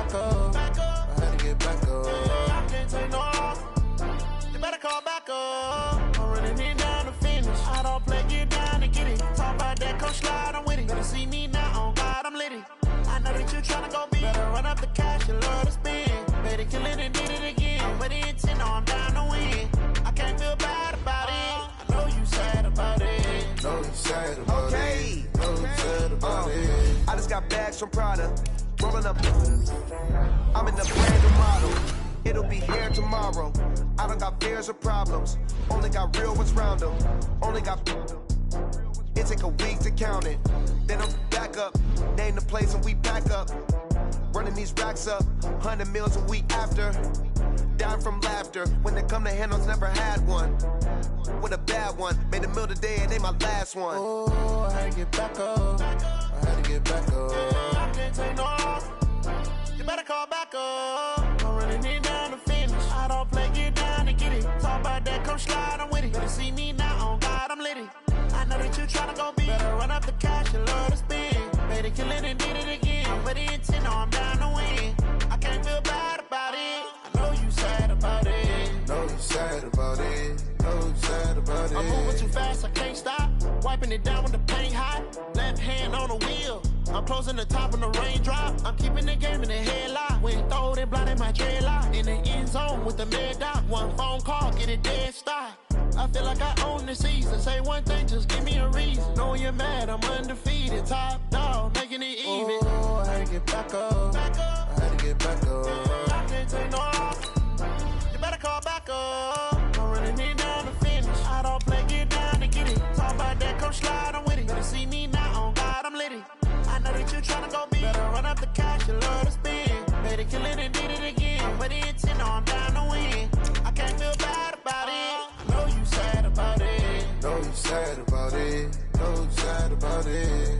back up. I had to get back up. I can't take no off. You better call back up. I'm running it down to finish. I don't play, get down to get it. Talk about that, come slide, I'm with it. Better see me now, on God, I'm litty. I know that you tryna go big. Better run up the cash, you love to spend. Better kill it and did it again. I'm with the intent, no, I'm down to win. I can't feel bad about it. I know you sad about it. Know you sad about it. Know you sad about it. I just got bags from Prada. Rolling up. I'm in the brand new model. It'll be here tomorrow. I don't got fears or problems. Only got real ones round them. Only got. It take a week to count it. Then I'm back up. Name the place and we pack up. Running these racks up. 100 meals a week after. Down from laughter. When they come to handles, never had one. With a bad one. Made a meal today and ain't my last one. Oh, I had to get back up. I had to get back up. I can't take no off. You better call back up. I'm running it down to finish. I don't play, get down to get it. Talk about that, come slide, I'm with it. Better see me now, on God, I'm litty. I know that you tryna go big. Better run up the cash, you love to spend. Better kill it and did it again. I'm with the intent, no, I'm down to win. I can't feel bad about it. I know you sad about it. Know you sad about it. Know you sad about it. I'm moving too fast, I can't stop. Wiping it down with the paint hot. Left hand on the wheel. I'm closing the top when the raindrop. I'm keeping the game in the headlock. When throw it blind in my dreadlock. In the end zone with the mad dot. One phone call, get it dead stop. I feel like I own the season. Say one thing, just give me a reason. Knowing you're mad, I'm undefeated. Top dog, making it even. Oh, I had to get back up. I had to get back up. I can't take no off. You better call back up. I'm running it down to finish. I don't play, get down to get it. Talk about that, come slide, I'm with it. Better see me now, on God, I'm litty. I know that you tryna go big. Better run up the cash, you love to spend. Better kill it and did it again. With the intent, no, I'm down to win. I can't feel bad about it. I know you sad about it. Know you sad about it. Know you sad about it.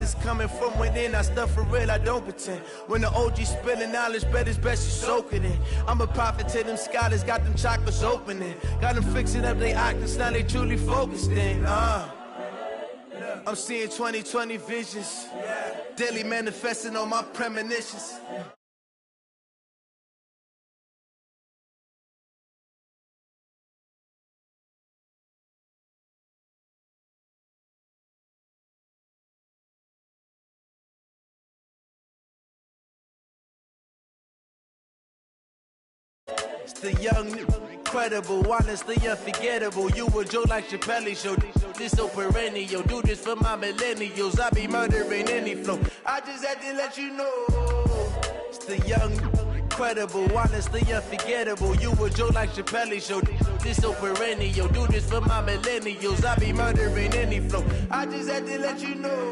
It's coming from within, I stuff for real, I don't pretend. When the OG spilling knowledge, bet it's best you soak it in. I'm a prophet to them scholars, got them chakras opening. Got them fixing up they octaves, now they truly focused in. I'm seeing 2020 visions, daily manifesting on my premonitions. It's the young, incredible, honestly unforgettable. You a Joe like Chappelle show. This so perennial. Do this for my millennials. I be murdering any flow. I just had to let you know. It's the young, incredible, honestly unforgettable. You a Joe like Chappelle show. This so perennial. Do this for my millennials. I be murdering any flow. I just had to let you know.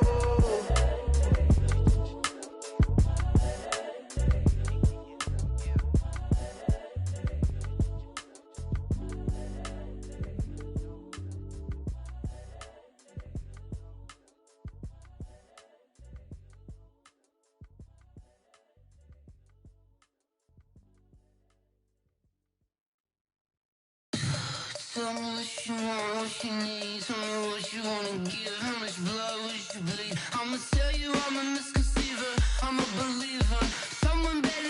Tell me what you want, what you need. Tell me what you wanna give. How much blood would you bleed? I'ma tell you I'm a misconceiver. I'm a believer. Someone better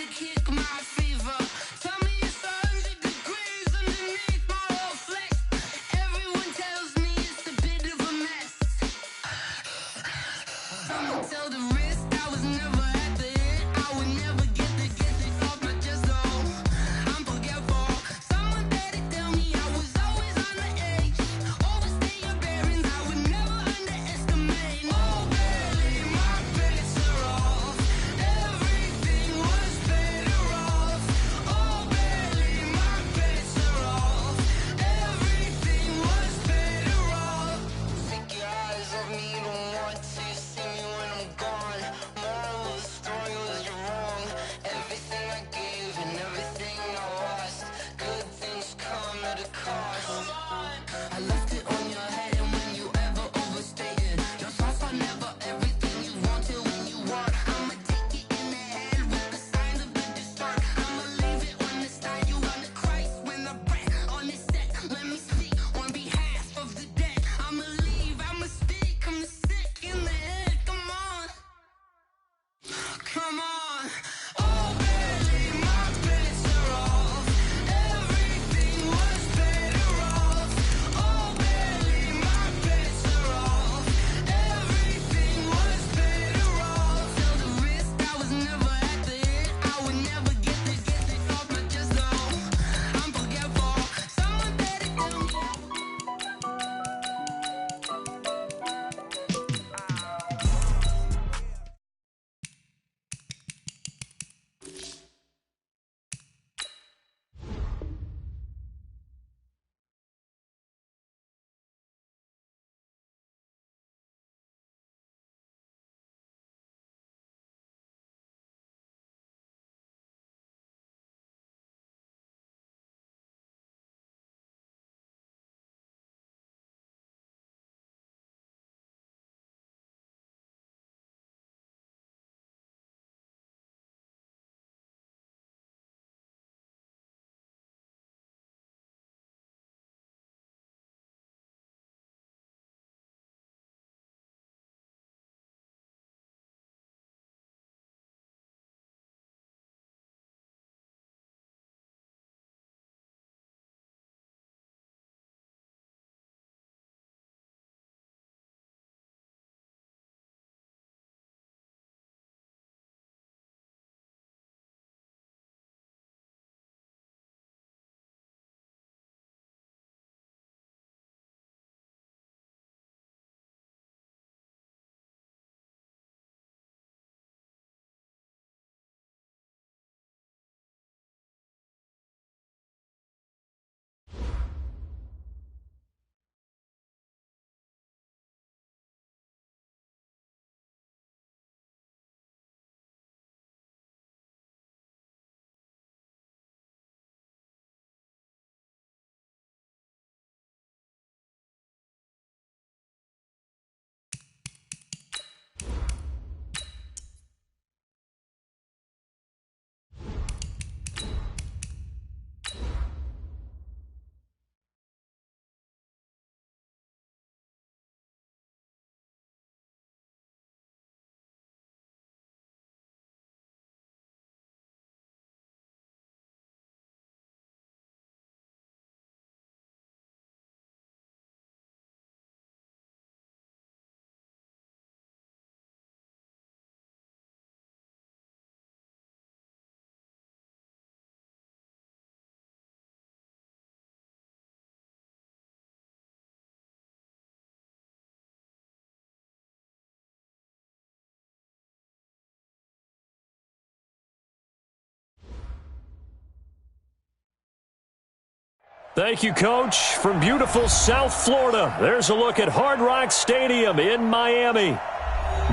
Thank you, Coach. From beautiful South Florida, there's a look at Hard Rock Stadium in Miami.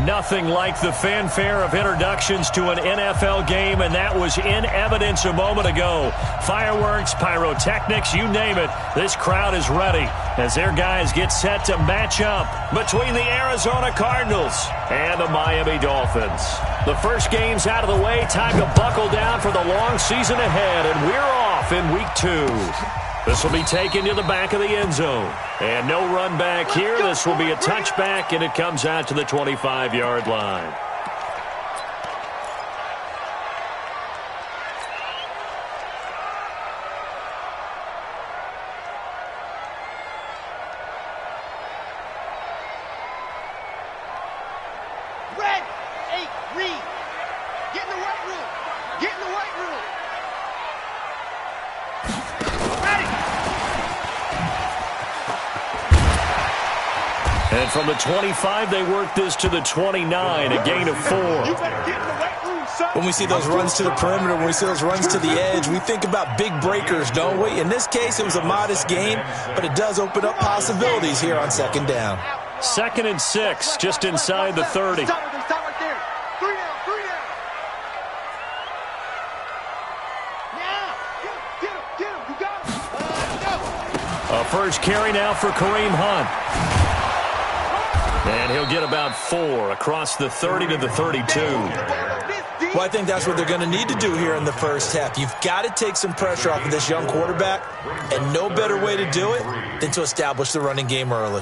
Nothing like the fanfare of introductions to an NFL game, and that was in evidence a moment ago. Fireworks, pyrotechnics, you name it. This crowd is ready as their guys get set to match up between the Arizona Cardinals and the Miami Dolphins. The first game's out of the way. Time to buckle down for the long season ahead, and we're off in Week 2. This will be taken to the back of the end zone. And no run back here. This will be a touchback, and it comes out to the 25-yard line. Red 8, read. Get in the white room. Get in the white room. And from the 25, they work this to the 29, a gain of 4. When we see those runs to the perimeter, when we see those runs to the edge, we think about big breakers, don't we? In this case, it was a modest gain, but it does open up possibilities here on second down. 2nd and 6, just inside the 30. Stop right there. 3 down, 3 down. Now, get him, you got him. A first carry now for Kareem Hunt. And he'll get about 4 across the 30 to the 32. Well, I think that's what they're going to need to do here in the first half. You've got to take some pressure off of this young quarterback, and no better way to do it than to establish the running game early.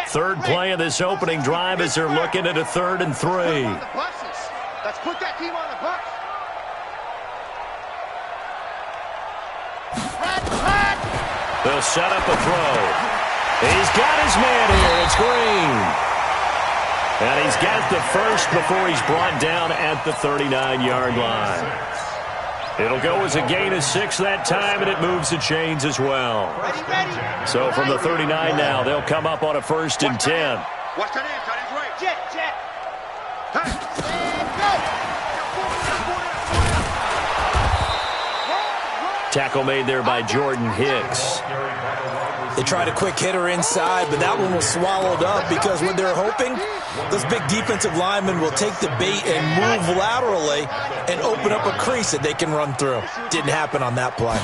Third play of this opening drive as they're looking at a 3rd and 3. Let's put that team on the bus. They'll set up a throw. He's got his man here. It's Green. And he's got the first before he's brought down at the 39-yard line. It'll go as a gain of 6 that time, and it moves the chains as well. Ready. So from the 39 now, they'll come up on a 1st and 10. Watch that in, tight end's right. Jet. Tackle made there by Jordan Hicks. They tried a quick hitter inside, but that one was swallowed up because what they're hoping, those big defensive linemen will take the bait and move laterally and open up a crease that they can run through. Didn't happen on that play.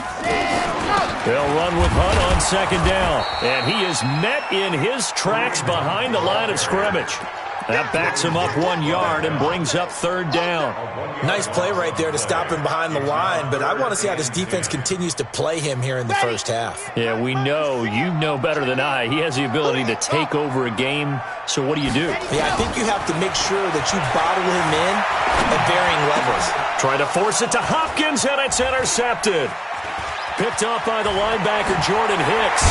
They'll run with Hunt on 2nd down, and he is met in his tracks behind the line of scrimmage. That backs him up 1 yard and brings up 3rd down. Nice play right there to stop him behind the line, but I want to see how this defense continues to play him here in the first half. Yeah, we know. You know better than I. He has the ability to take over a game, so what do you do? Yeah, I think you have to make sure that you bottle him in at varying levels. Try to force it to Hopkins, and it's intercepted. Picked off by the linebacker, Jordan Hicks.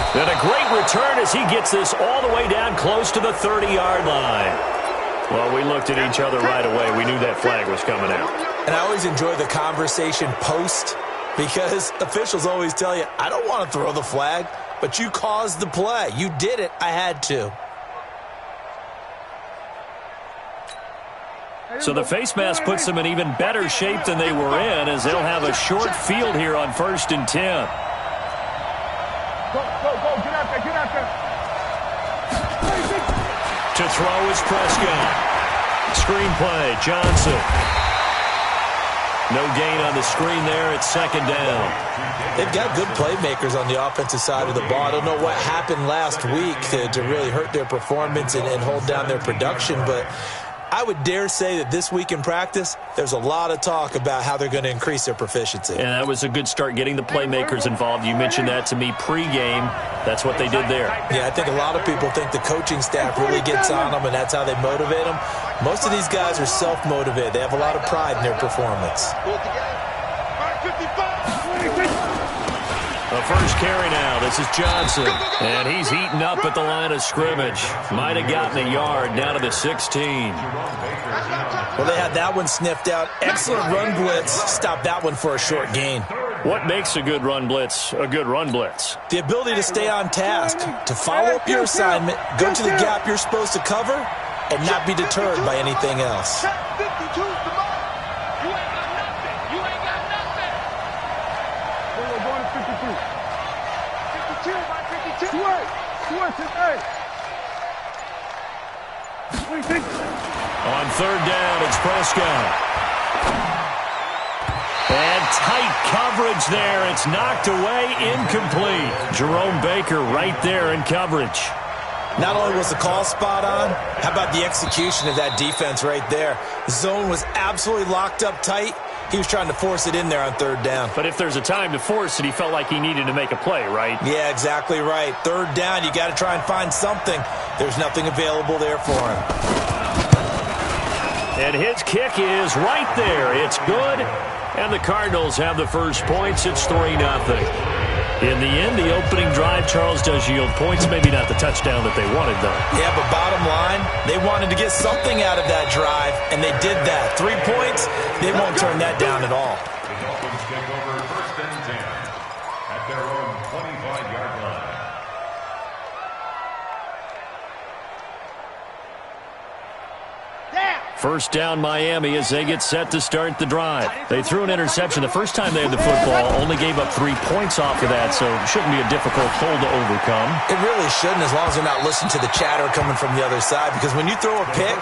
And a great return as he gets this all the way down close to the 30-yard line. Well, we looked at each other right away. We knew that flag was coming out. And I always enjoy the conversation post because officials always tell you, I don't want to throw the flag, but you caused the play. You did it. I had to. So the face mask puts them in even better shape than they were in as they'll have a short field here on 1st and 10. Go, get out there. To throw is Prescott. Screen play, Johnson. No gain on the screen there. It's 2nd down. They've got good playmakers on the offensive side of the ball. I don't know what happened last week to really hurt their performance and hold down their production, but I would dare say that this week in practice, there's a lot of talk about how they're going to increase their proficiency. And that was a good start getting the playmakers involved. You mentioned that to me pregame. That's what they did there. Yeah, I think a lot of people think the coaching staff really gets on them, and that's how they motivate them. Most of these guys are self-motivated. They have a lot of pride in their performance. The first carry now. This is Johnson. And he's heating up at the line of scrimmage. Might have gotten a yard down to the 16. Well, they had that one sniffed out. Excellent run blitz. Stopped that one for a short gain. What makes a good run blitz a good run blitz? The ability to stay on task, to follow up your assignment, go to the gap you're supposed to cover, and not be deterred by anything else. On third down, it's Prescott. And tight coverage there. It's knocked away, incomplete. Jerome Baker right there in coverage. Not only was the call spot on, how about the execution of that defense right there? The zone was absolutely locked up tight. He was trying to force it in there on third down. But if there's a time to force it, he felt like he needed to make a play, right? Yeah, exactly right. Third down, you got to try and find something. There's nothing available there for him. And his kick is right there. It's good. And the Cardinals have the first points. It's 3-0. In the end, the opening drive, Charles, does yield points. Maybe not the touchdown that they wanted, though. Yeah, but bottom line, they wanted to get something out of that drive, and they did that. 3 points, they won't turn that down at all. The Dolphins take over first and 10 at their own 25-yard line. First down, Miami, as they get set to start the drive. They threw an interception the first time they had the football, only gave up 3 points off of that, so it shouldn't be a difficult hole to overcome. It really shouldn't, as long as they're not listening to the chatter coming from the other side, because when you throw a pick,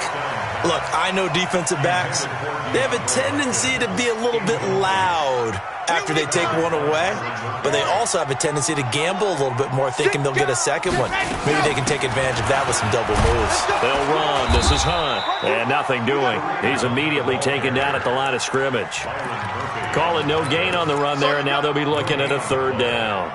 look, I know defensive backs, they have a tendency to be a little bit loud after they take one away, but they also have a tendency to gamble a little bit more, thinking they'll get a second one. Maybe they can take advantage of that with some double moves. They'll run. This is Hunt. And nothing doing. He's immediately taken down at the line of scrimmage. Call it no gain on the run there, and now they'll be looking at a third down.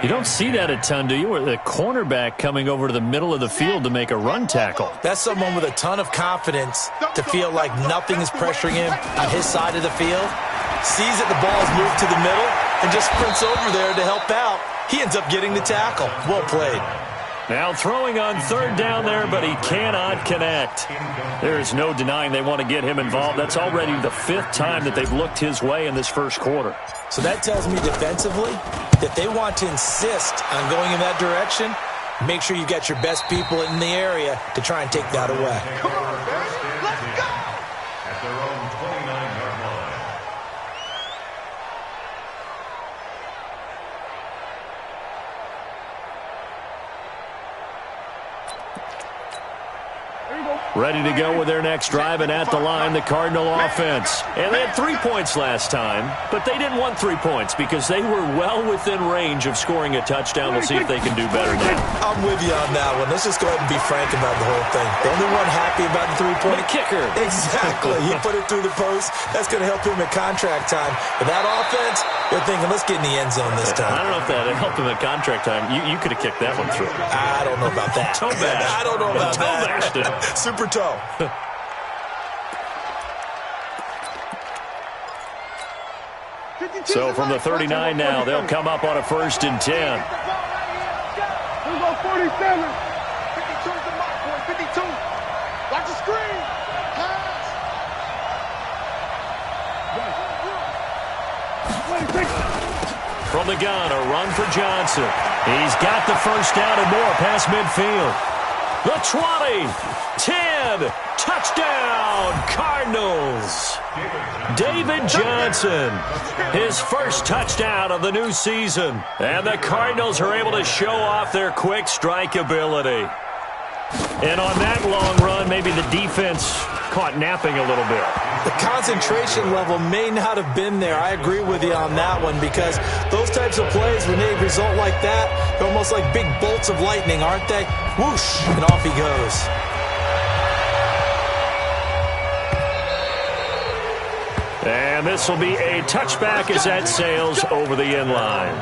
You don't see that a ton, do you? Or the cornerback coming over to the middle of the field to make a run tackle. That's someone with a ton of confidence to feel like nothing is pressuring him on his side of the field. Sees that the ball's moved to the middle and just sprints over there to help out. He ends up getting the tackle. Well played. Now throwing on third down there, but he cannot connect. There is no denying they want to get him involved. That's already the 5th time that they've looked his way in this first quarter. So that tells me defensively that they want to insist on going in that direction. Make sure you got your best people in the area to try and take that away. Come on, man. Let's go. At their own 29-yard line. Ready to go with their next drive, and at the line, the Cardinal offense. And they had 3 points last time, but they didn't want 3 points because they were well within range of scoring a touchdown. We'll see if they can do better now. I'm with you on that one. Let's just go ahead and be frank about the whole thing. The only one happy about the 3-point kicker. Exactly. He put it through the post. That's going to help him at contract time. But that offense, they're thinking, let's get in the end zone this time. I don't know if that helped him at contract time. You could have kicked that one through. I don't know about that. Toe bash. I don't know about toe bashed it. Super toe. So from the 39 now, they'll come up on a 1st and 10. Here we go, 47. 52 is the mark, boy. 52. Watch the screen. Pass. From the gun, a run for Johnson. He's got the first down and more past midfield. The 20, 10, touchdown, Cardinals. David Johnson, his first touchdown of the new season. And the Cardinals are able to show off their quick strike ability. And on that long run, maybe the defense caught napping a little bit. The concentration level may not have been there. I agree with you on that one, because those types of plays, when they result like that, they're almost like big bolts of lightning, aren't they? Whoosh, and off he goes. And this will be a touchback as that sails over the end line.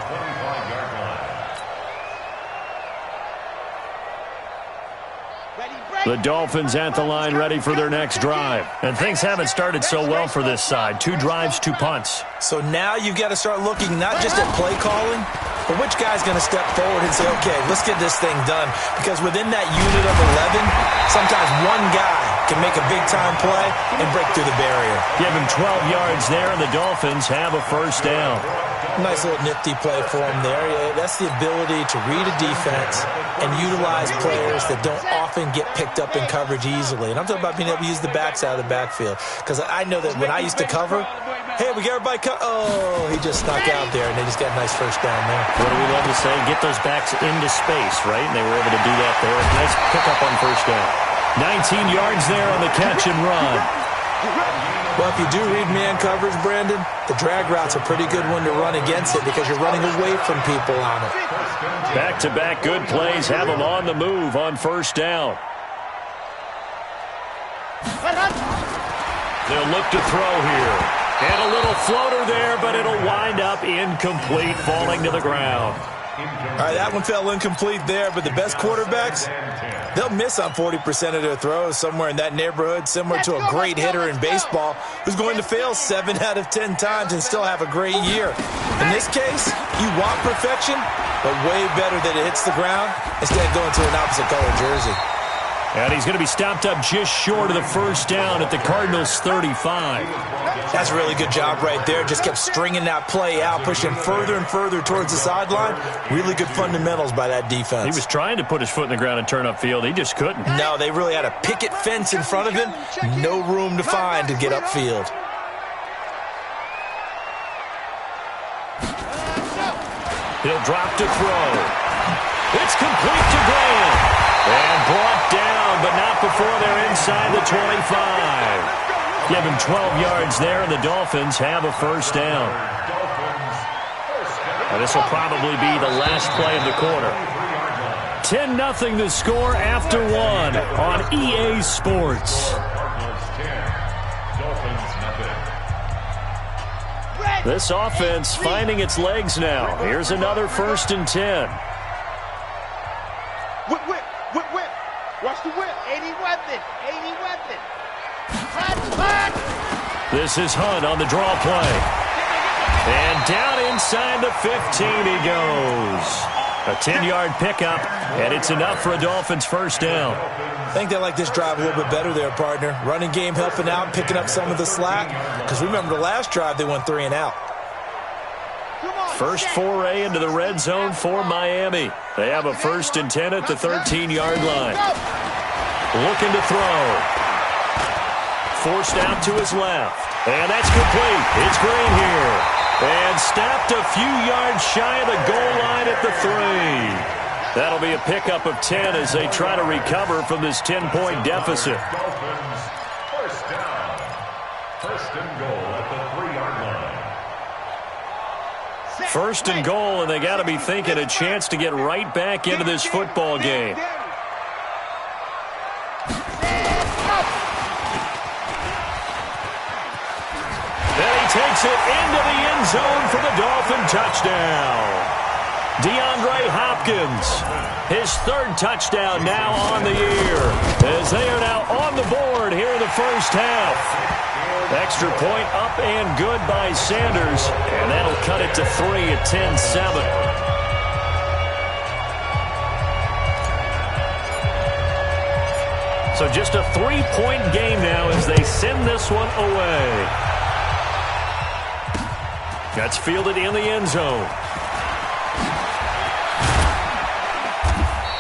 The Dolphins at the line, ready for their next drive. And things haven't started so well for this side. 2 drives, 2 punts. So now you've got to start looking not just at play calling, but which guy's going to step forward and say, okay, let's get this thing done. Because within that unit of 11, sometimes one guy can make a big-time play and break through the barrier. Give him 12 yards there, and the Dolphins have a first down. Nice little nifty play for him there. Yeah, that's the ability to read a defense and utilize players that don't often get picked up in coverage easily. And I'm talking about being able to use the backs out of the backfield. Because I know that when I used to cover, hey, we got everybody oh, he just snuck out there, and they just got a nice first down there. What do we love to say? Get those backs into space, right? And they were able to do that there. Nice pickup on first down. 19 yards there on the catch and run. Well, if you do read man coverage, Brandon, the drag route's a pretty good one to run against it because you're running away from people on it. Back-to-back good plays have them on the move on first down. They'll look to throw here. And a little floater there, but it'll wind up incomplete, falling to the ground. All right, that one fell incomplete there, but the best quarterbacks, they'll miss on 40% of their throws, somewhere in that neighborhood, similar to a great hitter in baseball who's going to fail 7 out of 10 times and still have a great year. In this case, you want perfection, but way better that it hits the ground instead of going to an opposite color jersey. And he's going to be stopped up just short of the first down at the Cardinals' 35. That's a really good job right there. Just kept stringing that play out, pushing further and further towards the sideline. Really good fundamentals by that defense. He was trying to put his foot in the ground and turn upfield. He just couldn't. No, they really had a picket fence in front of him. No room to find to get upfield. He'll drop to throw. It's complete to Graham. And brought down, but not before they're inside the 25. Give him 12 yards there, and the Dolphins have a first down. And this will probably be the last play of the quarter. 10-0 the score after one on EA Sports. This offense finding its legs now. Here's another 1st and 10. Whip. Watch the whip. 80 weapon. This is Hunt on the draw play. And down inside the 15 he goes. A 10-yard pickup, and it's enough for a Dolphins first down. I think they like this drive a little bit better there, partner. Running game helping out, picking up some of the slack. Because remember the last drive, they went 3 and out. First foray into the red zone for Miami. They have a 1st and 10 at the 13-yard line. Looking to throw. Forced out to his left. And that's complete. It's Green here. And stopped a few yards shy of the goal line at the 3. That'll be a pickup of 10 as they try to recover from this 10-point deficit. First down. First and goal at the 3-yard line. 1st and goal, and they got to be thinking a chance to get right back into this football game. And he takes it into the end zone for the Dolphin touchdown. DeAndre Hopkins, his 3rd touchdown now on the year, as they are now on the board here in the first half. Extra point up and good by Sanders, and that'll cut it to 3 at 10-7. So just a 3-point game now as they send this one away. That's fielded in the end zone.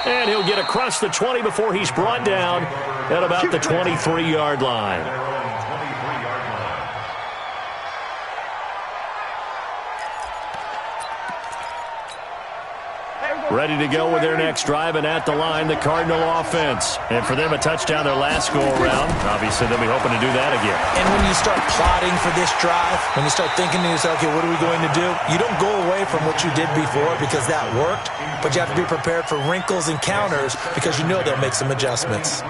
And he'll get across the 20 before he's brought down at about the 23-yard line. Ready to go with their next drive, and at the line, the Cardinal offense. And for them, a touchdown their last go-around. Obviously, they'll be hoping to do that again. And when you start plotting for this drive, when you start thinking to yourself, okay, what are we going to do? You don't go away from what you did before because that worked, but you have to be prepared for wrinkles and counters because you know they'll make some adjustments.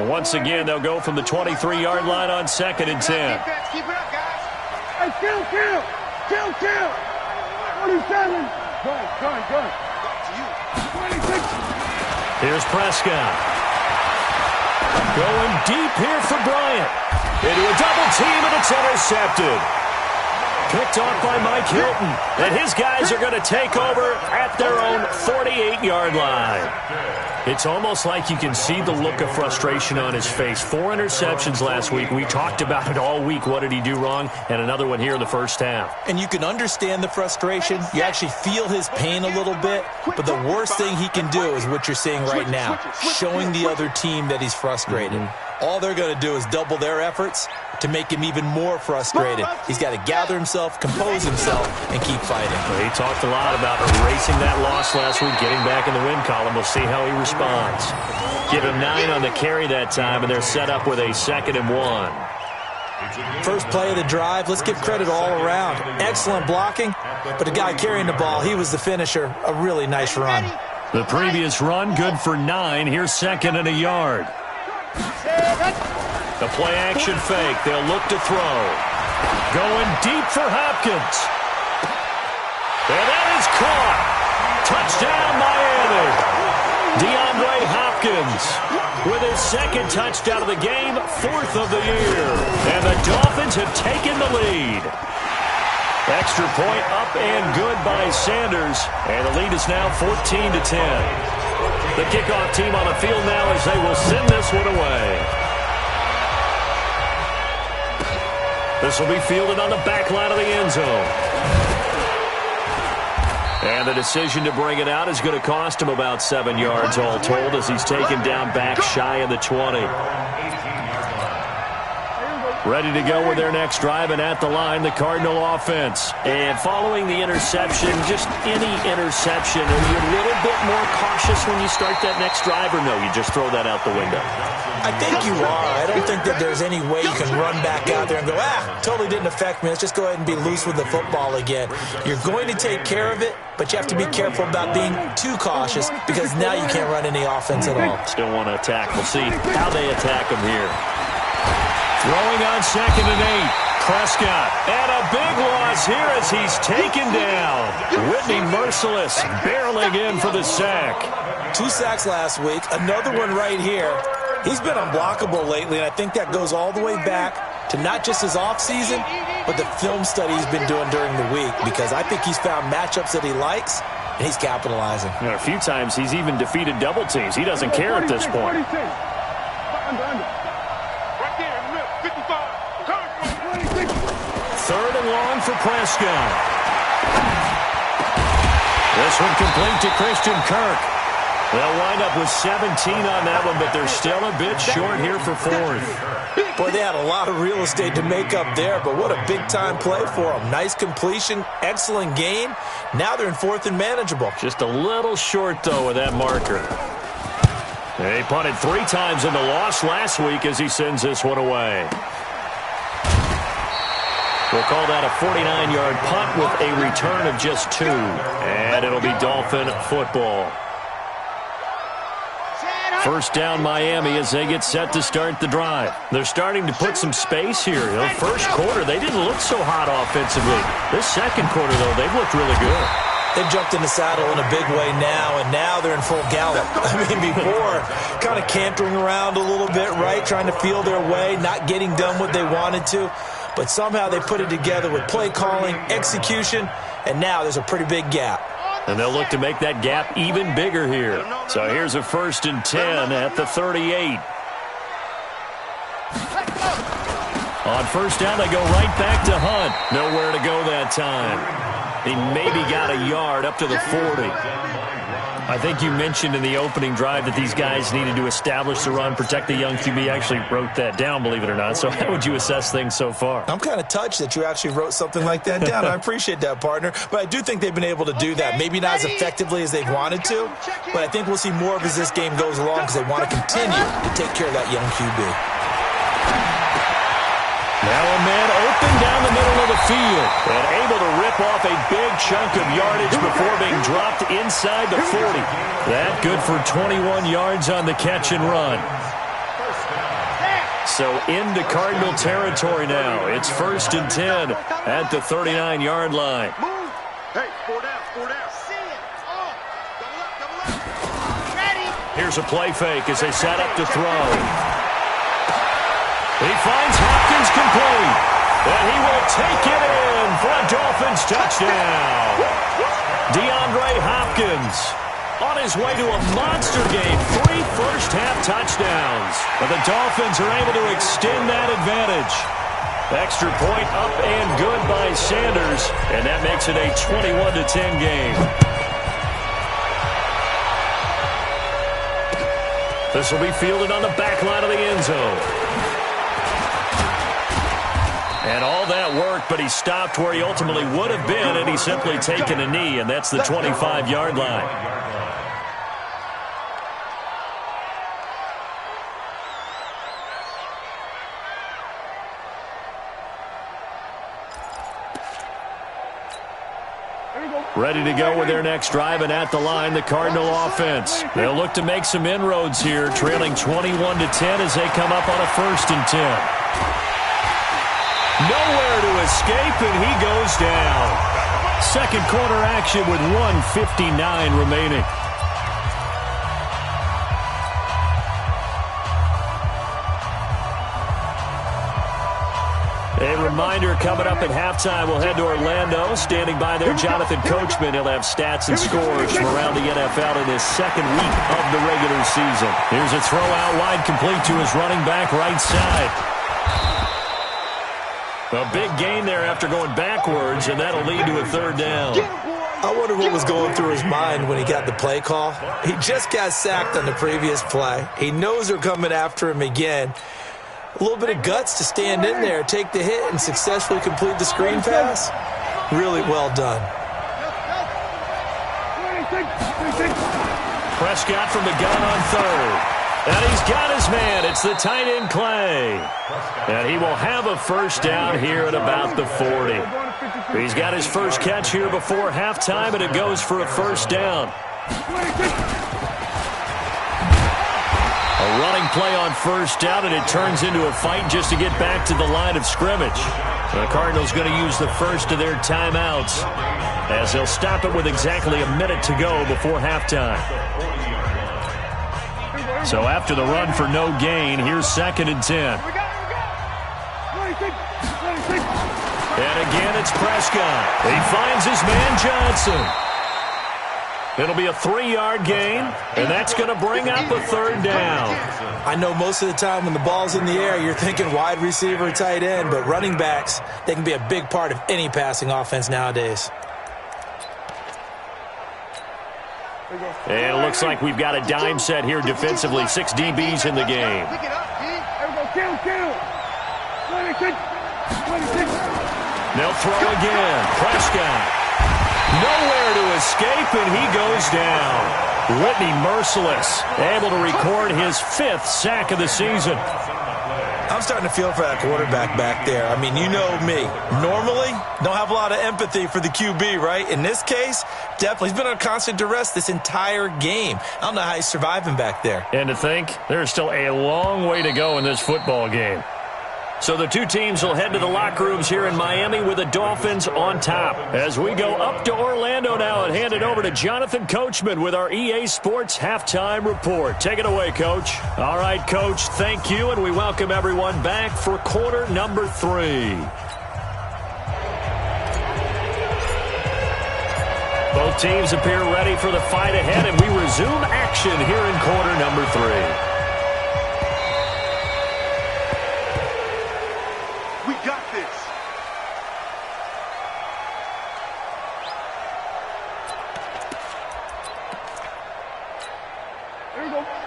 Once again, they'll go from the 23-yard line on 2nd and 10. Keep it up, guys. Hey, kill. 27. Gun. 26. Here's Prescott. Going deep here for Bryant. Into a double team, and it's intercepted. Picked off by Mike Hilton. And his guys are going to take over at their own 48-yard line. It's almost like you can see the look of frustration on his face. 4 interceptions last week. We talked about it all week. What did he do wrong? And another one here in the first half. And you can understand the frustration. You actually feel his pain a little bit. But the worst thing he can do is what you're seeing right now, showing the other team that he's frustrated. All they're going to do is double their efforts to make him even more frustrated. He's got to gather himself, compose himself, and keep fighting. Well, he talked a lot about erasing that loss last week, getting back in the win column. We'll see how he responds. Give him 9 on the carry that time, and they're set up with a 2nd and 1. First play of the drive, let's give credit all around. Excellent blocking, but the guy carrying the ball, he was the finisher. A really nice run. The previous run, good for 9. Here's 2nd and a yard. The play-action fake. They'll look to throw. Going deep for Hopkins. And that is caught. Touchdown, Miami. DeAndre Hopkins with his 2nd touchdown of the game, 4th of the year. And the Dolphins have taken the lead. Extra point up and good by Sanders. And the lead is now 14-10. The kickoff team on the field now as they will send this one away. This will be fielded on the back line of the end zone. And the decision to bring it out is going to cost him about 7 yards all told as he's taken down back shy of the 20. Ready to go with their next drive, and at the line, the Cardinal offense. And following the interception, just any interception, are you a little bit more cautious when you start that next drive, or no, you just throw that out the window? I think you are. I don't think that there's any way you can run back out there and go, totally didn't affect me. Let's just go ahead and be loose with the football again. You're going to take care of it, but you have to be careful about being too cautious because now you can't run any offense at all. Still want to attack. We'll see how they attack him here. Throwing on 2nd and 8. Prescott. And a big loss here as he's taken down. Whitney Merciless barreling in for the sack. 2 sacks last week. Another one right here. He's been unblockable lately, and I think that goes all the way back to not just his offseason, but the film study he's been doing during the week, because I think he's found matchups that he likes, and he's capitalizing. And a few times he's even defeated double teams. He doesn't care at this point. Third and long for Prescott. This one complete to Christian Kirk. They'll wind up with 17 on that one, but they're still a bit short here for 4th. Boy, they had a lot of real estate to make up there, but what a big-time play for them. Nice completion, excellent gain. Now they're in 4th and manageable. Just a little short, though, with that marker. They punted 3 times in the loss last week as he sends this one away. We'll call that a 49-yard punt with a return of just 2. And it'll be Dolphin football. First down Miami as they get set to start the drive. They're starting to put some space here. First quarter, they didn't look so hot offensively. This second quarter, though, they've looked really good. They've jumped in the saddle in a big way now, and now they're in full gallop. I mean, before, kind of cantering around a little bit, right, trying to feel their way, not getting done what they wanted to. But somehow they put it together with play calling, execution, and now there's a pretty big gap. And they'll look to make that gap even bigger here. So here's a 1st and 10 at the 38. On first down, they go right back to Hunt. Nowhere to go that time. He maybe got a yard up to the 40. I think you mentioned in the opening drive that these guys needed to establish the run, protect the young QB. I actually wrote that down, believe it or not. So how would you assess things so far? I'm kind of touched that you actually wrote something like that down. I appreciate that, partner. But I do think they've been able to do that. Maybe not as effectively as they've wanted to, but I think we'll see more of as this game goes along because they want to continue to take care of that young QB. Now a man open down the middle of the field and able to rip off a big chunk of yardage before being dropped inside the 40. That good for 21 yards on the catch and run. So into Cardinal territory now. It's 1st and 10 at the 39-yard line. Hey, 4 down, 4 down. Here's a play fake as they set up to throw. He finds Hopkins complete, and he will take it in for a Hopkins touchdown. DeAndre Hopkins on his way to a monster game. 3 first-half touchdowns. But the Dolphins are able to extend that advantage. Extra point up and good by Sanders. And that makes it a 21-10 game. This will be fielded on the back line of the end zone. And all that worked, but he stopped where he ultimately would have been, and he's simply taken a knee, and that's the 25-yard line. Ready to go with their next drive, and at the line, the Cardinal offense. They'll look to make some inroads here, trailing 21-10 as they come up on a 1st and 10. Nowhere to escape, and he goes down. Second quarter action with 1:59 remaining. A reminder coming up at halftime, we'll head to Orlando. Standing by there, Jonathan Coachman. He'll have stats and scores from around the NFL in his second week of the regular season. Here's a throw out wide, complete to his running back right side. A big gain there after going backwards, and that'll lead to a 3rd down. I wonder what was going through his mind when he got the play call. He just got sacked on the previous play. He knows they're coming after him again. A little bit of guts to stand in there, take the hit, and successfully complete the screen pass. Really well done. Prescott from the gun on 3rd. And he's got his man. It's the tight end, Clay. And he will have a 1st down here at about the 40. He's got his first catch here before halftime, and it goes for a 1st down. A running play on 1st down, and it turns into a fight just to get back to the line of scrimmage. The Cardinals going to use the first of their timeouts as they'll stop it with exactly a minute to go before halftime. So after the run for no gain, here's 2nd and 10. And again, it's Prescott. He finds his man Johnson. It'll be a 3-yard gain, and that's going to bring up a 3rd down. I know most of the time when the ball's in the air, you're thinking wide receiver, tight end, but running backs, they can be a big part of any passing offense nowadays. And it looks like we've got a dime set here defensively. 6 DBs in the game. They'll throw again. Prescott. Nowhere to escape, and he goes down. Whitney merciless, able to record his 5th sack of the season. I'm starting to feel for that quarterback back there. I mean, you know me. Normally, don't have a lot of empathy for the QB, right? In this case, definitely. He's been on constant duress this entire game. I don't know how he's surviving back there. And to think, there's still a long way to go in this football game. So the two teams will head to the locker rooms here in Miami with the Dolphins on top. As we go up to Orlando now and hand it over to Jonathan Coachman with our EA Sports Halftime Report. Take it away, Coach. All right, Coach, thank you, and we welcome everyone back for quarter number 3. Both teams appear ready for the fight ahead, and we resume action here in quarter number 3.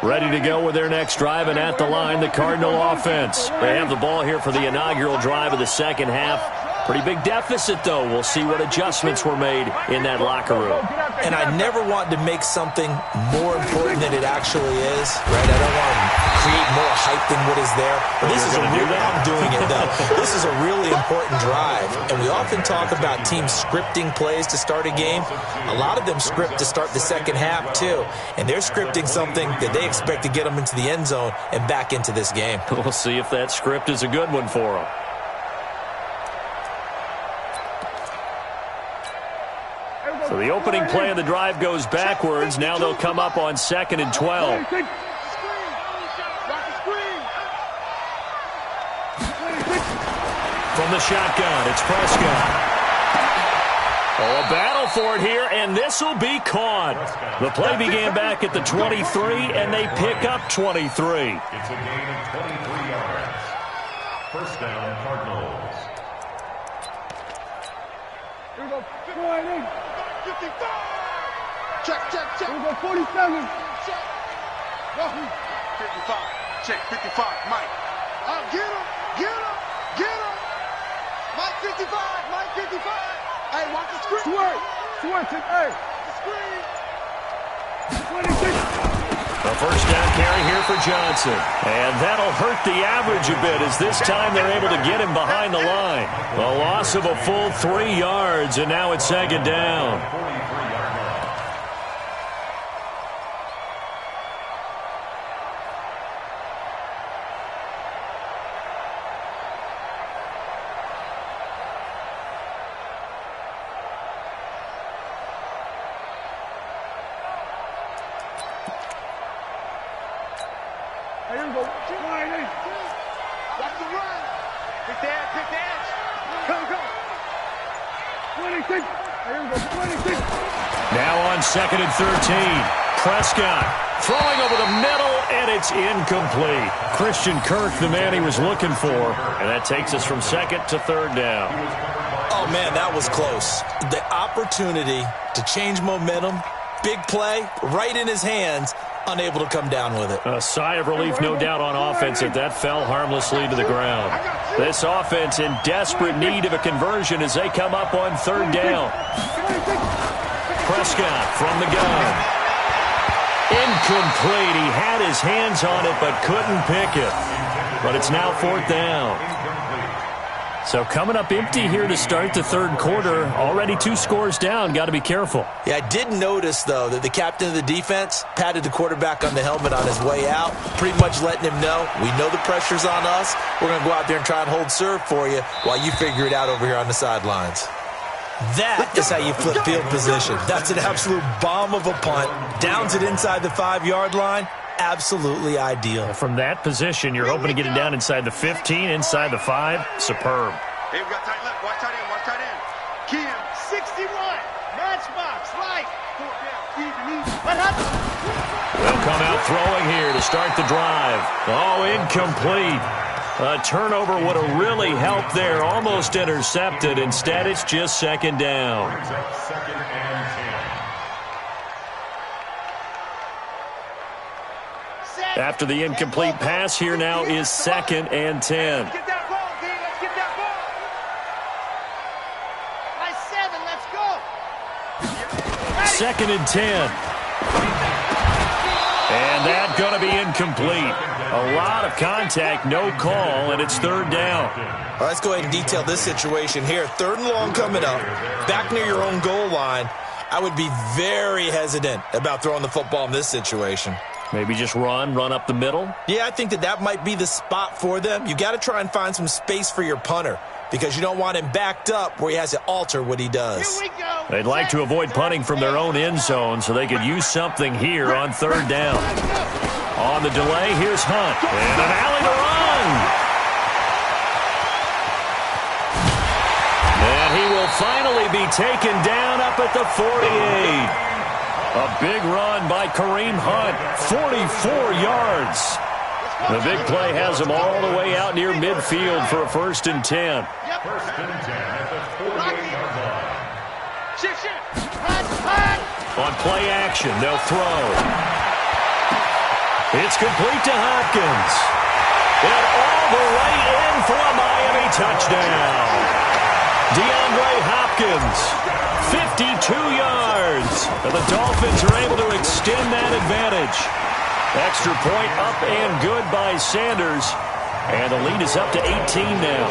Ready to go with their next drive, and at the line, the Cardinal offense. They have the ball here for the inaugural drive of the second half. Pretty big deficit, though. We'll see what adjustments were made in that locker room. And I never want to make something more important than it actually is, right? I don't want to create more hype than what is there. But this is a real, I'm doing it, though. This is a really important drive. And we often talk about teams scripting plays to start a game. A lot of them script to start the second half, too. And they're scripting something that they expect to get them into the end zone and back into this game. We'll see if that script is a good one for them. So the opening play of the drive goes backwards. Now they'll come up on 2nd and 12. From the shotgun, it's Prescott. Oh, a battle for it here, and this will be caught. The play began back at the 23, and they pick up 23. It's a gain of 23 yards. First down, Cardinals. Here we go. 55. Check. Here we go. 47. Check. Go. 55. Check. 55. Mike. Get him. Mike 55. Hey, watch the screen. Switch it. Hey. The screen. 26. A first down carry here for Johnson. And that'll hurt the average a bit as this time they're able to get him behind the line. A loss of a full 3 yards, and now it's second down. Here we go. 20. Watch the run. Pick the edge. Go. 26. Here we go. 26. Now on second and 13. Prescott throwing over the middle, and it's incomplete. Christian Kirk, the man he was looking for, and that takes us from second to third down. Oh, man, that was close. The opportunity to change momentum, big play, right in his hands, unable to come down with it. A sigh of relief, no doubt, on offense if that fell harmlessly to the ground. This offense in desperate need of a conversion as they come up on third down. Prescott from the gun. Incomplete. He had his hands on it but couldn't pick it. But it's now fourth down. So coming up empty here to start the third quarter. Already 2 scores down. Got to be careful. Yeah, I did notice, though, that the captain of the defense patted the quarterback on the helmet on his way out, pretty much letting him know, we know the pressure's on us. We're going to go out there and try and hold serve for you while you figure it out over here on the sidelines. That is how you flip field position. That's an absolute bomb of a punt. Downs it inside the 5-yard line. Absolutely ideal. From that position, you're hoping to get it down inside the 15, inside the 5. Superb. Hey, we got tight left. Watch tight end. Kim, 61. Matchbox, right. What happened? They'll come out throwing here to start the drive. Oh, incomplete. A turnover would have really helped there. Almost intercepted. Instead, it's just second down. Second and 10. After the incomplete pass, here now is second and 10. Get that ball, D. Let's get that ball. Nice 7. Let's go. Second and 10. And that's going to be incomplete. A lot of contact, no call, and it's third down. All right, let's go ahead and detail this situation here. Third and long coming up, back near your own goal line. I would be very hesitant about throwing the football in this situation. Maybe just run up the middle? Yeah, I think that might be the spot for them. You got to try and find some space for your punter because you don't want him backed up where he has to alter what he does. Here we go. They'd like to avoid punting from their own end zone so they could use something here on third down. On the delay, here's Hunt. And an alley to run. And he will finally be taken down up at the 48. A big run by Kareem Hunt, 44 yards. The big play has him all the way out near midfield for a first and 10. First and 10 at the 48-yard line. On play action, they'll throw. It's complete to Hopkins. And all the way in for a Miami touchdown. DeAndre Hopkins, 52 yards. And the Dolphins are able to extend that advantage. Extra point up and good by Sanders. And the lead is up to 18 now.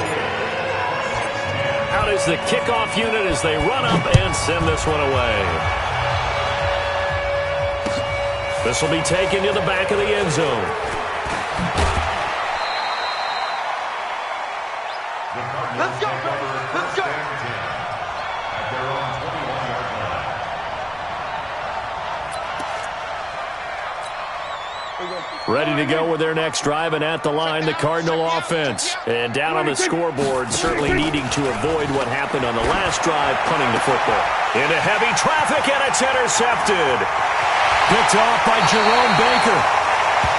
Out is the kickoff unit as they run up and send this one away. This will be taken to the back of the end zone. Let's go, baby. Let's go. At their own 21-yard line. Ready to go with their next drive, and at the line, the Cardinal offense. And down on the scoreboard, certainly needing to avoid what happened on the last drive, punting the football. Into heavy traffic, and it's intercepted. Picked off by Jerome Baker.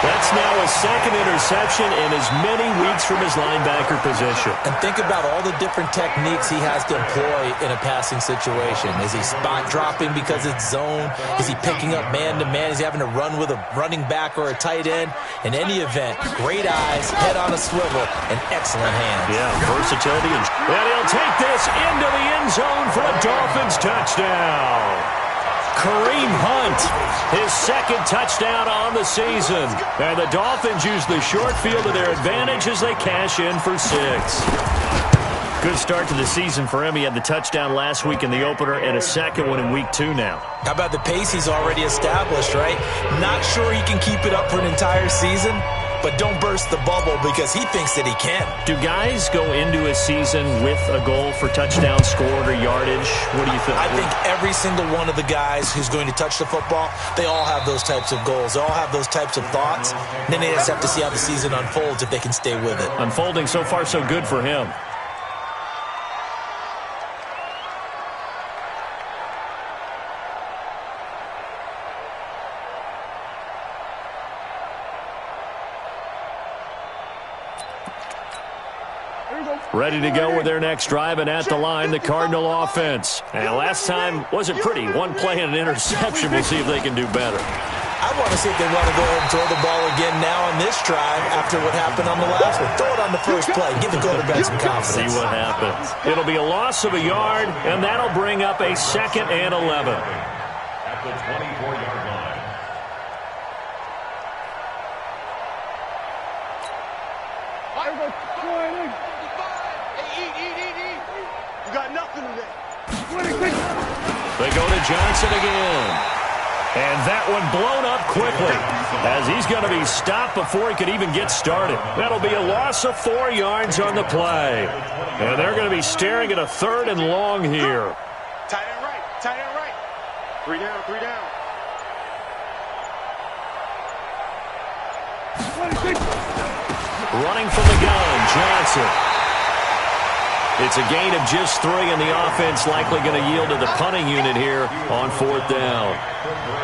That's now a second interception in as many weeks from his linebacker position. And think about all the different techniques he has to employ in a passing situation. Is he spot dropping because it's zone? Is he picking up man-to-man? Is he having to run with a running back or a tight end? In any event, great eyes, head on a swivel, and excellent hands. Yeah, versatility. And he'll take this into the end zone for a Dolphins touchdown. Kareem Hunt, his second touchdown on the season. And the Dolphins use the short field to their advantage as they cash in for 6. Good start to the season for him. He had the touchdown last week in the opener and a second one in week 2 now. How about the pace he's already established, right? Not sure he can keep it up for an entire season, but don't burst the bubble because he thinks that he can. Do guys go into a season with a goal for touchdown scored or yardage? What do you think? I think every single one of the guys who's going to touch the football, they all have those types of goals. They all have those types of thoughts. And then they just have to see how the season unfolds if they can stay with it. Unfolding so far so good for him. Ready to go with their next drive, and at the line, the Cardinal offense. And last time wasn't pretty. One play and an interception. We'll see if they can do better. I want to see if they want to go ahead and throw the ball again now on this drive after what happened on the last one. Throw it on the first play. Give the quarterback some confidence. See what happens. It'll be a loss of a yard, and that'll bring up a 2nd and 11. At the 24-yard line. You got nothing today. They go to Johnson again. And that one blown up quickly as he's going to be stopped before he could even get started. That'll be a loss of 4 yards on the play. And they're going to be staring at a 3rd and long here. Tight end right. Tight end right. 3 down. 3 down. Running from the gun, Johnson. It's a gain of just 3, and the offense likely going to yield to the punting unit here on 4th down.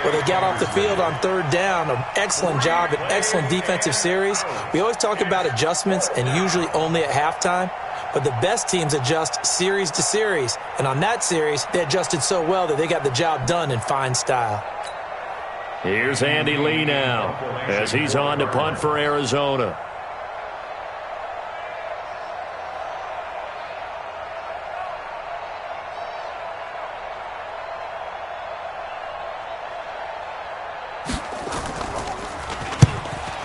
Well, they got off the field on 3rd down. An excellent job, an excellent defensive series. We always talk about adjustments, and usually only at halftime. But the best teams adjust series to series. And on that series, they adjusted so well that they got the job done in fine style. Here's Andy Lee now as he's on to punt for Arizona.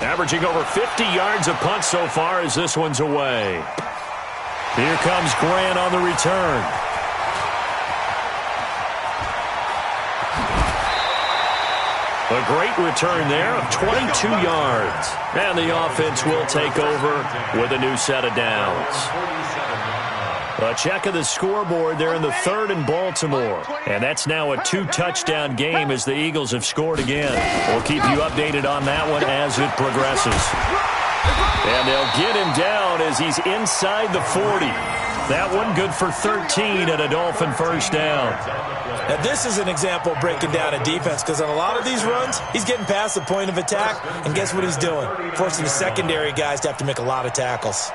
Averaging over 50 yards a punt so far as this one's away. Here comes Grant on the return. A great return there of 22 yards. And the offense will take over with a new set of downs. A check of the scoreboard there in the 3rd and Baltimore. And that's now a 2-touchdown game as the Eagles have scored again. We'll keep you updated on that one as it progresses. And they'll get him down as he's inside the 40. That one good for 13 and a Dolphin 1st down. Now, this is an example of breaking down a defense because on a lot of these runs, he's getting past the point of attack, and guess what he's doing? Forcing the secondary guys to have to make a lot of tackles.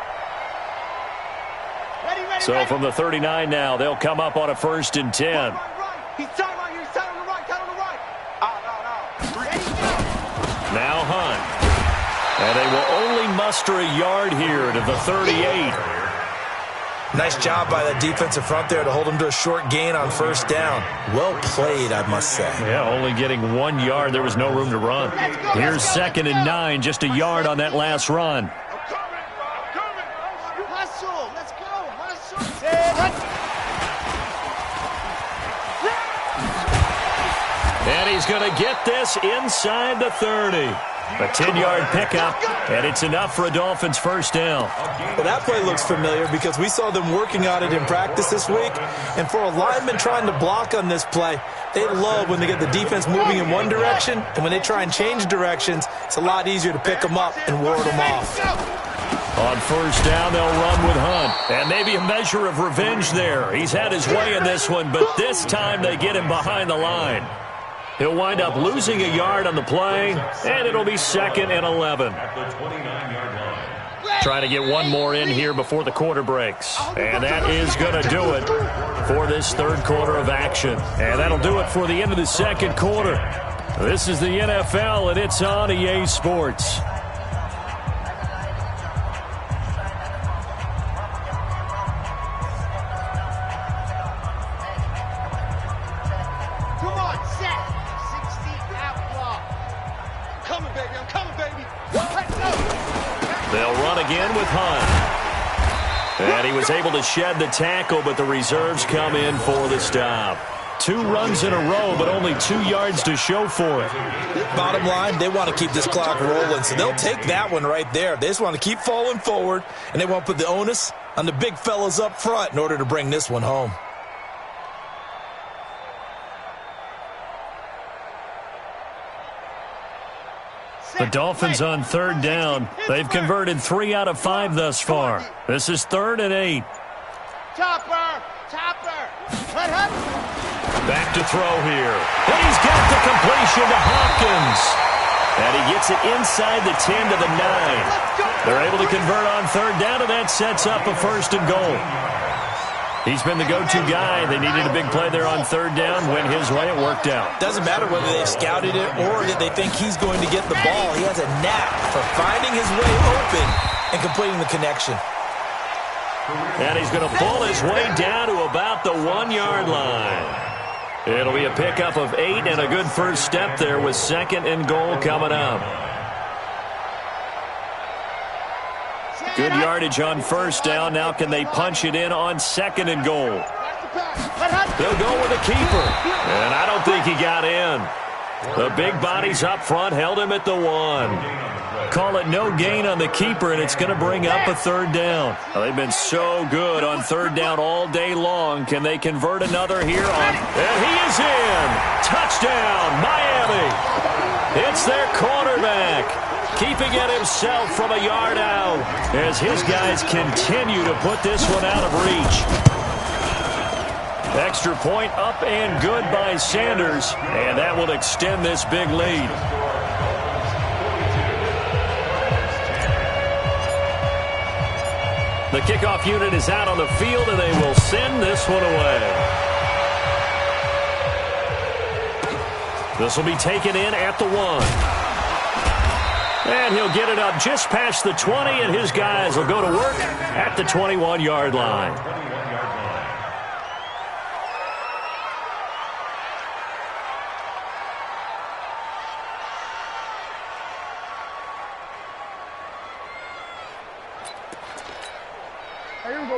So from the 39 now, they'll come up on a 1st and 10. He's tight right here. He's tight on the right. Tight on the right. Now Hunt. And they will only muster a yard here to the 38. Nice job by the defensive front there to hold him to a short gain on 1st down. Well played, I must say. Yeah, only getting 1 yard. There was no room to run. Here's 2nd and 9, just a yard on that last run. Hustle. Let's go. Hustle. And he's going to get this inside the 30. A 10-yard pickup, and it's enough for a Dolphins first down. Well, that play looks familiar because we saw them working on it in practice this week. And for a lineman trying to block on this play, they love when they get the defense moving in one direction, and when they try and change directions, it's a lot easier to pick them up and ward them off. On first down, they'll run with Hunt. And maybe a measure of revenge there. He's had his way in this one, but this time they get him behind the line. He'll wind up losing a yard on the play, and it'll be 2nd and 11. Trying to get one more in here before the quarter breaks. And that is going to do it for this third quarter of action. And that'll do it for the end of the second quarter. This is the NFL, and it's on EA Sports. They'll run again with Hunt. And he was able to shed the tackle, but the reserves come in for the stop. 2 runs in a row, but only 2 yards to show for it. Bottom line, they want to keep this clock rolling, so they'll take that one right there. They just want to keep falling forward, and they want to put the onus on the big fellas up front in order to bring this one home. The Dolphins on third down. They've converted 3 out of 5 thus far. This is 3rd and 8. Topper! Back to throw here. And he's got the completion to Hopkins. And he gets it inside the 10 to the 9. They're able to convert on third down, and that sets up a 1st and goal. He's been the go-to guy. They needed a big play there on third down. Went his way. It worked out. Doesn't matter whether they scouted it or that they think he's going to get the ball. He has a knack for finding his way open and completing the connection. And he's going to pull his way down to about the 1-yard line. It'll be a pickup of 8 and a good first step there with 2nd and goal coming up. Good yardage on first down. Now can they punch it in on 2nd and goal? They'll go with a keeper. And I don't think he got in. The big bodies up front held him at the 1. Call it no gain on the keeper, and it's going to bring up a 3rd down. Well, they've been so good on third down all day long. Can they convert another here on? And he is in. Touchdown, Miami. It's their quarterback. Keeping it himself from a yard out as his guys continue to put this one out of reach. Extra point up and good by Sanders, and that will extend this big lead. The kickoff unit is out on the field, and they will send this one away. This will be taken in at the 1. And he'll get it up just past the 20, and his guys will go to work at the 21-yard line.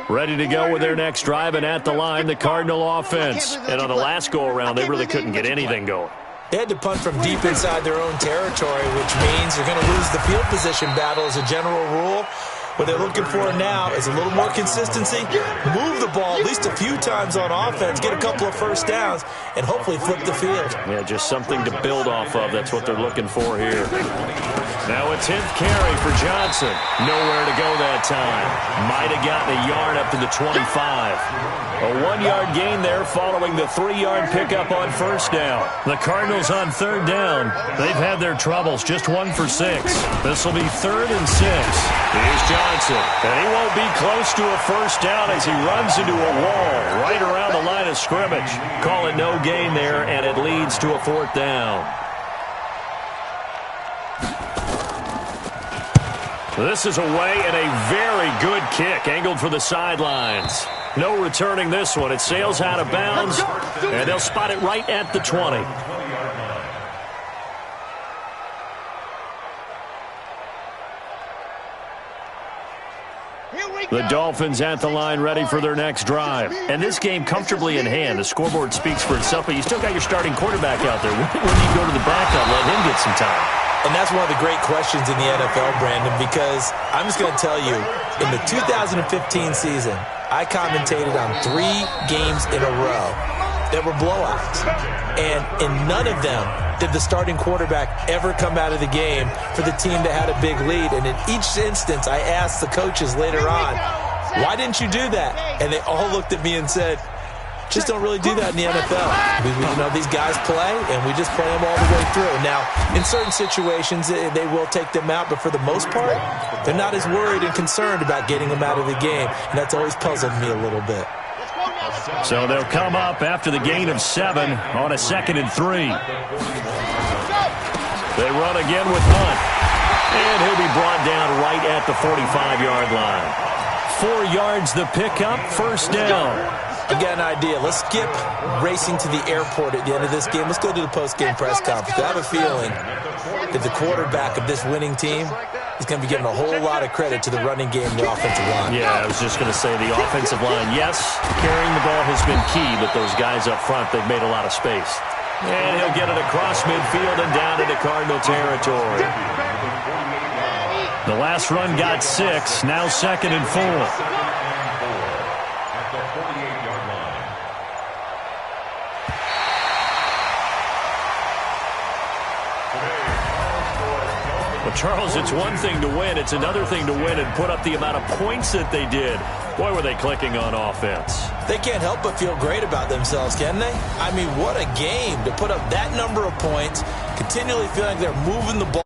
Ready to go with their next drive, and at the line, the Cardinal offense. And on the last go-around, they really couldn't get anything going. They had to punt from deep inside their own territory, which means they're going to lose the field position battle as a general rule. What they're looking for now is a little more consistency, move the ball at least a few times on offense, get a couple of first downs, and hopefully flip the field. Yeah, just something to build off of. That's what they're looking for here. Now a 10th carry for Johnson. Nowhere to go that time. Might have gotten a yard up to the 25. A 1-yard gain there following the 3-yard pickup on first down. The Cardinals on third down. They've had their troubles, just 1 for 6. This will be 3rd and 6. Here's Johnson, and he won't be close to a first down as he runs into a wall right around the line of scrimmage. Call it no gain there, and it leads to a 4th down. This is away, and a very good kick angled for the sidelines. No returning this one. It sails out of bounds, and they'll spot it right at the 20. The Dolphins at the line ready for their next drive. And this game comfortably in hand. The scoreboard speaks for itself, but you still got your starting quarterback out there. When you go to the backup, let him get some time. And that's one of the great questions in the NFL, Brandon, because I'm just going to tell you, in the 2015 season, I commentated on 3 games in a row that were blowouts. And in none of them did the starting quarterback ever come out of the game for the team that had a big lead. And in each instance, I asked the coaches later on, why didn't you do that? And they all looked at me and said, just don't really do that in the NFL. These guys play, and we just play them all the way through. Now, in certain situations, they will take them out, but for the most part, they're not as worried and concerned about getting them out of the game, and that's always puzzled me a little bit. So they'll come up after the gain of 7 on a 2nd and 3. They run again with Hunt, and he'll be brought down right at the 45-yard line. 4 yards the pickup, first down. I've got an idea. Let's skip racing to the airport at the end of this game. Let's go to the post-game press conference. I have a feeling that the quarterback of this winning team is going to be giving a whole lot of credit to the running game and the offensive line. Yeah, I was just going to say the offensive line, yes, carrying the ball has been key, but those guys up front, they've made a lot of space. And he'll get it across midfield and down into Cardinal territory. The last run got 6, now 2nd and 4. Well, Charles, it's one thing to win. It's another thing to win and put up the amount of points that they did. Boy, were they clicking on offense. They can't help but feel great about themselves, can they? I mean, what a game to put up that number of points, continually feeling like they're moving the ball.